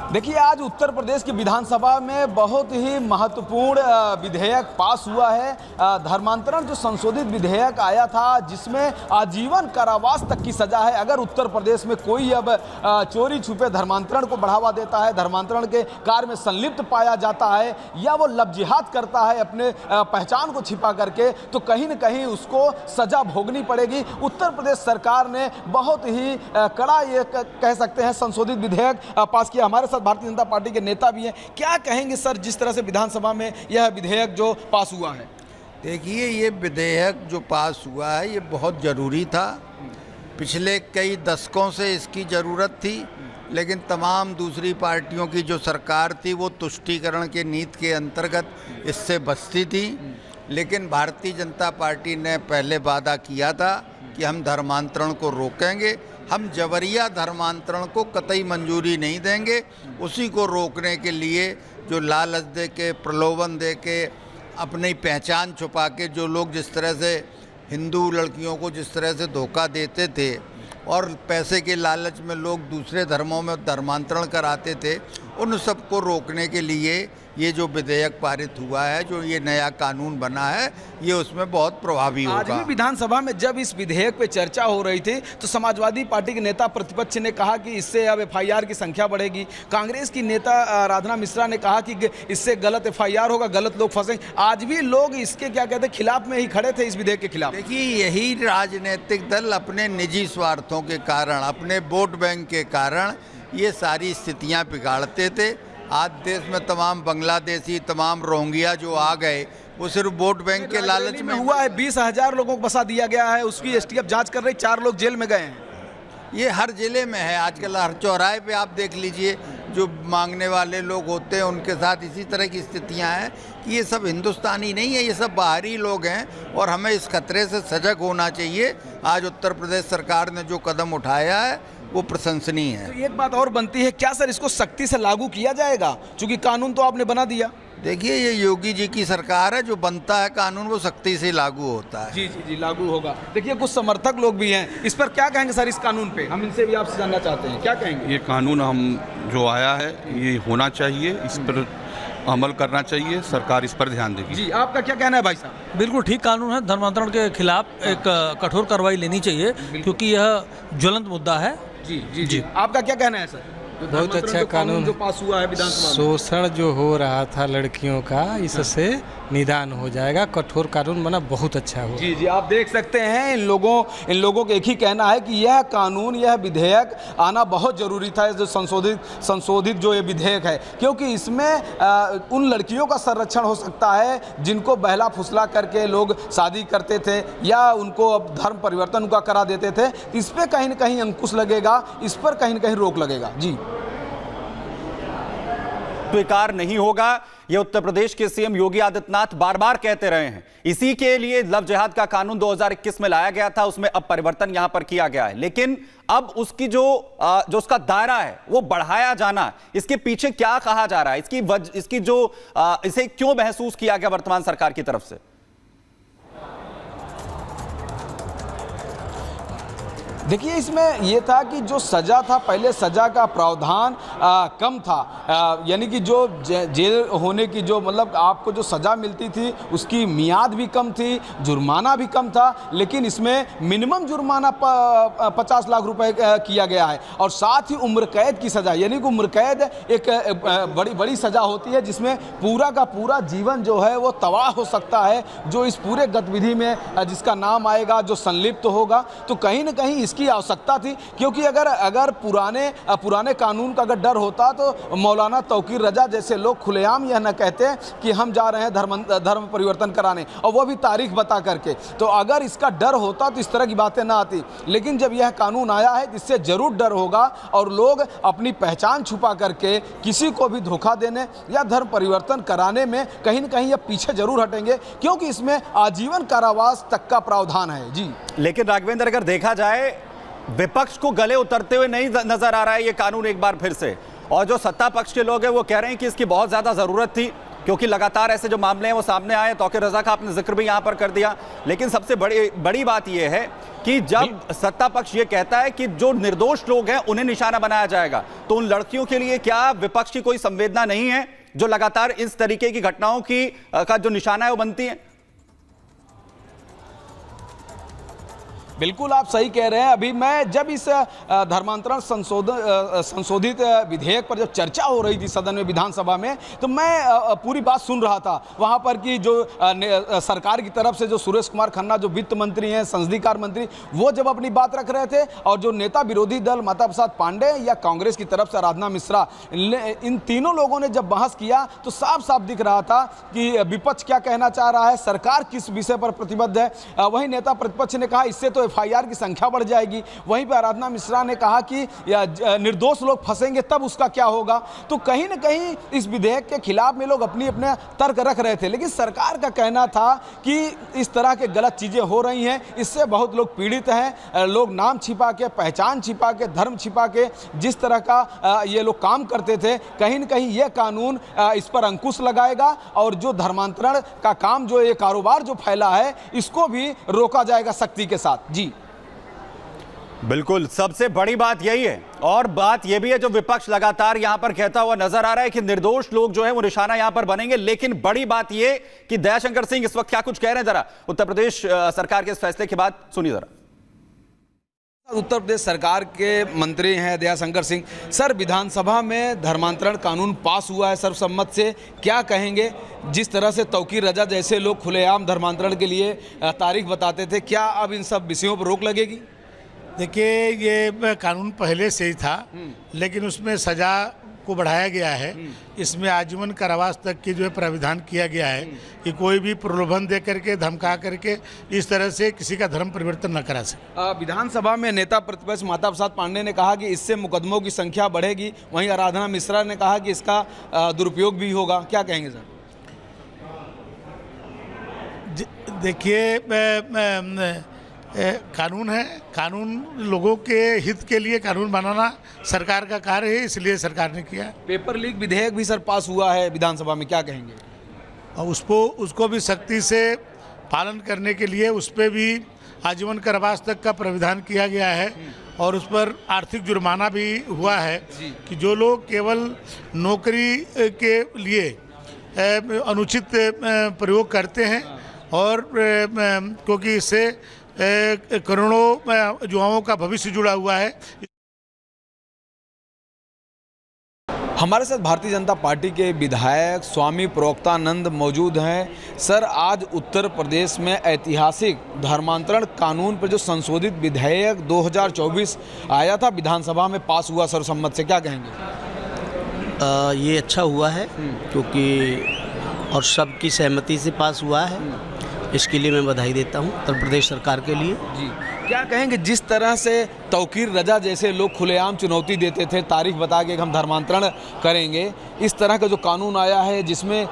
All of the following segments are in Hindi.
देखिए, आज उत्तर प्रदेश की विधानसभा में बहुत ही महत्वपूर्ण विधेयक पास हुआ है। धर्मांतरण जो संशोधित विधेयक आया था, जिसमें आजीवन कारावास तक की सजा है अगर उत्तर प्रदेश में कोई अब चोरी छुपे धर्मांतरण को बढ़ावा देता है, धर्मांतरण के कार्य में संलिप्त पाया जाता है या वो लव-जिहाद करता है अपने पहचान को छिपा करके, तो कहीं न कहीं उसको सजा भोगनी पड़ेगी। उत्तर प्रदेश सरकार ने बहुत ही कड़ा ये कह सकते हैं संशोधित विधेयक पास किया। हमारे साथ भारतीय जनता पार्टी के नेता भी हैं। क्या कहेंगे सर, जिस तरह से विधानसभा में यह विधेयक जो पास हुआ है? देखिए, ये विधेयक जो पास हुआ है ये बहुत ज़रूरी था। पिछले कई दशकों से इसकी ज़रूरत थी, लेकिन तमाम दूसरी पार्टियों की जो सरकार थी वो तुष्टीकरण के नीति के अंतर्गत इससे बचती थी। लेकिन भारतीय जनता पार्टी ने पहले वादा किया था कि हम धर्मांतरण को रोकेंगे, हम जबरिया धर्मांतरण को कतई मंजूरी नहीं देंगे। उसी को रोकने के लिए जो लालच दे के, प्रलोभन दे के, अपनी पहचान छुपा के जो लोग जिस तरह से हिंदू लड़कियों को जिस तरह से धोखा देते थे और पैसे के लालच में लोग दूसरे धर्मों में धर्मांतरण कराते थे, उन सबको रोकने के लिए ये जो विधेयक पारित हुआ है, जो ये नया कानून बना है, ये उसमें बहुत प्रभावी होगा। आज भी विधानसभा में जब इस विधेयक पे चर्चा हो रही थी तो समाजवादी पार्टी के नेता प्रतिपक्ष ने कहा कि इससे अब एफआईआर की संख्या बढ़ेगी। कांग्रेस की नेता राधना मिश्रा ने कहा कि इससे गलत एफआईआर होगा, गलत लोग फंसेंगे। आज भी लोग इसके क्या कहते हैं खिलाफ में ही खड़े थे, इस विधेयक के खिलाफ। देखिए, यही राजनीतिक दल अपने निजी स्वार्थों के कारण, अपने वोट बैंक के कारण ये सारी स्थितियां बिगाड़ते थे। आज देश में तमाम बांग्लादेशी, तमाम रोहिंग्या जो आ गए, वो सिर्फ वोट बैंक के लालच में हुआ है। 20,000 लोगों को बसा दिया गया है, उसकी एसटीएफ जांच कर रही, 4 लोग जेल में गए हैं। ये हर जिले में है आजकल। हर चौराहे पे आप देख लीजिए, जो मांगने वाले लोग होते हैं उनके साथ इसी तरह की स्थितियां हैं कि ये सब हिंदुस्तानी नहीं है, ये सब बाहरी लोग हैं और हमें इस खतरे से सजग होना चाहिए। आज उत्तर प्रदेश सरकार ने जो कदम उठाया है वो प्रशंसनीय है। तो एक बात और बनती है, क्या सर इसको सख्ती से लागू किया जाएगा? क्योंकि कानून तो आपने बना दिया। देखिए, ये योगी जी की सरकार है, जो बनता है कानून वो सख्ती से लागू होता है। जी जी जी, लागू होगा। देखिए, कुछ समर्थक लोग भी हैं, इस पर क्या कहेंगे सर? इस कानून पे हम इनसे भी आपसे जानना चाहते हैं, क्या कहेंगे? ये कानून हम जो आया है ये होना चाहिए, इस पर अमल करना चाहिए, सरकार इस पर ध्यान देगी। जी, आपका क्या कहना है भाई साहब? बिल्कुल ठीक कानून है। धर्मांतरण के खिलाफ एक कठोर कार्रवाई लेनी चाहिए, क्योंकि यह ज्वलंत मुद्दा है। जी जी जी, आपका क्या कहना है सर? बहुत अच्छा कानून जो पास हुआ है विधानसभा में। शोषण जो हो रहा था लड़कियों का, इससे निदान हो जाएगा। कठोर कानून बना बहुत अच्छा हो। जी जी, आप देख सकते हैं इन लोगों का एक ही कहना है कि यह कानून, यह विधेयक आना बहुत ज़रूरी था। जो संशोधित जो ये विधेयक है, क्योंकि इसमें उन लड़कियों का संरक्षण हो सकता है जिनको बहला फुसला करके लोग शादी करते थे या उनको अब धर्म परिवर्तन उनका करा देते थे। इस पर कहीं ना कहीं अंकुश लगेगा, इस पर कहीं ना कहीं रोक लगेगा। जी, स्वीकार नहीं होगा, यह उत्तर प्रदेश के सीएम योगी आदित्यनाथ बार बार कहते रहे हैं। इसी के लिए लव जिहाद का कानून 2021 में लाया गया था, उसमें अब परिवर्तन यहां पर किया गया है। लेकिन अब उसकी जो उसका दायरा है वो बढ़ाया जाना, इसके पीछे क्या कहा जा रहा है, इसकी जो इसे क्यों महसूस किया गया वर्तमान सरकार की तरफ से? देखिए, इसमें यह था कि जो सज़ा था, पहले सज़ा का प्रावधान कम था, यानी कि जो जेल होने की जो मतलब आपको जो सज़ा मिलती थी उसकी मियाद भी कम थी, जुर्माना भी कम था। लेकिन इसमें मिनिमम जुर्माना 50 लाख रुपए किया गया है और साथ ही उम्र कैद की सज़ा, यानी कि उम्र कैद एक बड़ी सज़ा होती है जिसमें पूरा का पूरा जीवन जो है वो तबाह हो सकता है। जो इस पूरे गतिविधि में जिसका नाम आएगा, जो संलिप्त होगा, तो कहीं ना कहीं की आवश्यकता थी। क्योंकि अगर पुराने कानून का अगर डर होता तो मौलाना तौकीर रजा जैसे लोग खुलेआम यह न कहते कि हम जा रहे हैं धर्म परिवर्तन कराने, और वो भी तारीख बता करके। तो अगर इसका डर होता तो इस तरह की बातें ना आती। लेकिन जब यह कानून आया है, इससे जरूर डर होगा और लोग अपनी पहचान छुपा करके किसी को भी धोखा देने या धर्म परिवर्तन कराने में कहीं न कहीं ये पीछे जरूर हटेंगे, क्योंकि इसमें आजीवन कारावास तक का प्रावधान है। जी, लेकिन राघवेंद्र, अगर देखा जाए विपक्ष को गले उतरते हुए नहीं नजर आ रहा है ये कानून एक बार फिर से, और जो सत्ता पक्ष के लोग हैं वो कह रहे हैं कि इसकी बहुत ज्यादा जरूरत थी। क्योंकि लगातार ऐसे जो मामले हैं वो सामने आए। तौकीर रजा का आपने जिक्र भी यहां पर कर दिया, लेकिन सबसे बड़ी बात यह है कि जब सत्ता पक्ष ये कहता है कि जो निर्दोष लोग हैं उन्हें निशाना बनाया जाएगा, तो उन लड़कियों के लिए क्या विपक्ष की कोई संवेदना नहीं है जो लगातार इस तरीके की घटनाओं का जो निशाना है वो बनती है? बिल्कुल आप सही कह रहे हैं। अभी मैं जब इस धर्मांतरण संशोधित विधेयक पर जब चर्चा हो रही थी सदन में, विधानसभा में, तो मैं पूरी बात सुन रहा था वहाँ पर कि जो सरकार की तरफ से जो सुरेश कुमार खन्ना जो वित्त मंत्री हैं, संसदीय कार्य मंत्री, वो जब अपनी बात रख रहे थे, और जो नेता विरोधी दल माता प्रसाद पांडे या कांग्रेस की तरफ से आराधना मिश्रा, इन तीनों लोगों ने जब बहस किया तो साफ साफ दिख रहा था कि विपक्ष क्या कहना चाह रहा है, सरकार किस विषय पर प्रतिबद्ध है। वहीं नेता प्रतिपक्ष ने कहा इससे तो एफआईआर की संख्या बढ़ जाएगी। वहीं पर आराधना मिश्रा ने कहा कि निर्दोष लोग फंसेंगे तब उसका क्या होगा। तो कहीं ना कहीं इस विधेयक के खिलाफ में लोग अपने तर्क रख रहे थे, लेकिन सरकार का कहना था कि इस तरह के गलत चीज़ें हो रही हैं, इससे बहुत लोग पीड़ित हैं। लोग नाम छिपा के, पहचान छिपा के, धर्म छिपा के जिस तरह का ये लोग काम करते थे, कहीं ना कहीं ये कानून इस पर अंकुश लगाएगा और जो धर्मांतरण का काम, जो ये कारोबार जो फैला है, इसको भी रोका जाएगा सख्ती के साथ। जी बिल्कुल, सबसे बड़ी बात यही है। और बात यह भी है जो विपक्ष लगातार यहां पर कहता हुआ नजर आ रहा है कि निर्दोष लोग जो है वो निशाना यहां पर बनेंगे। लेकिन बड़ी बात यह कि दयाशंकर सिंह इस वक्त क्या कुछ कह रहे हैं, जरा उत्तर प्रदेश सरकार के इस फैसले के बाद सुनिए जरा। उत्तर प्रदेश सरकार के मंत्री हैं दयाशंकर सिंह। सर, विधानसभा में धर्मांतरण कानून पास हुआ है सर्वसम्मत से, क्या कहेंगे? जिस तरह से तौकीर रजा जैसे लोग खुलेआम धर्मांतरण के लिए तारीख बताते थे, क्या अब इन सब विषयों पर रोक लगेगी? देखिए, ये कानून पहले से ही था, लेकिन उसमें सज़ा को बढ़ाया गया है। इसमें आजीवन कारावास तक की जो है प्राविधान किया गया है कि कोई भी प्रलोभन दे करके, धमका करके इस तरह से किसी का धर्म परिवर्तन न करा सके। विधानसभा में नेता प्रतिपक्ष माता प्रसाद पांडे ने कहा कि इससे मुकदमों की संख्या बढ़ेगी। वहीं आराधना मिश्रा ने कहा कि इसका दुरुपयोग भी होगा। क्या कहेंगे सर? देखिए, कानून है, कानून लोगों के हित के लिए कानून बनाना सरकार का कार्य है, इसलिए सरकार ने किया। पेपर लीक विधेयक भी सर पास हुआ है विधानसभा में, क्या कहेंगे? और उसको भी सख्ती से पालन करने के लिए उस पर भी आजीवन कारावास तक का प्राविधान किया गया है, और उस पर आर्थिक जुर्माना भी हुआ है कि जो लोग केवल नौकरी के लिए अनुचित प्रयोग करते हैं, और क्योंकि इससे करोड़ों युवाओं का भविष्य जुड़ा हुआ है। हमारे साथ भारतीय जनता पार्टी के विधायक स्वामी प्रोक्तानंद मौजूद हैं। सर, आज उत्तर प्रदेश में ऐतिहासिक धर्मांतरण कानून पर जो संशोधित विधेयक 2024 आया था, विधानसभा में पास हुआ सर्वसम्मत से, क्या कहेंगे? ये अच्छा हुआ है क्योंकि और सबकी सहमति से पास हुआ है। इसके लिए मैं बधाई देता हूं उत्तर प्रदेश सरकार के लिए। जी, क्या कहेंगे? जिस तरह से तौकीर रजा जैसे लोग खुलेआम चुनौती देते थे, तारीख बता के हम धर्मांतरण करेंगे, इस तरह का जो कानून आया है जिसमें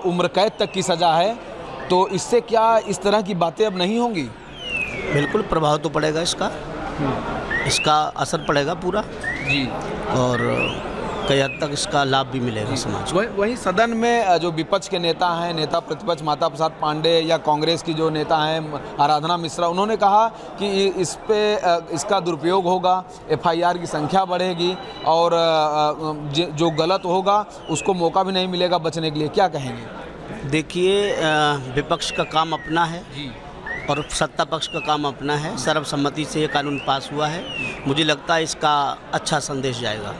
उम्र कैद तक की सज़ा है, तो इससे क्या इस तरह की बातें अब नहीं होंगी? बिल्कुल प्रभाव तो पड़ेगा इसका असर पड़ेगा पूरा जी, और कई हद तक इसका लाभ भी मिलेगा समाज को। वहीं सदन में जो विपक्ष के नेता हैं, नेता प्रतिपक्ष माता प्रसाद पांडे या कांग्रेस की जो नेता हैं आराधना मिश्रा, उन्होंने कहा कि इस पे इसका दुरुपयोग होगा, एफआईआर की संख्या बढ़ेगी और जो गलत होगा उसको मौका भी नहीं मिलेगा बचने के लिए। क्या कहेंगे? देखिए, विपक्ष का काम अपना है और सत्ता पक्ष का काम अपना है। सर्वसम्मति से ये कानून पास हुआ है, मुझे लगता है इसका अच्छा संदेश जाएगा।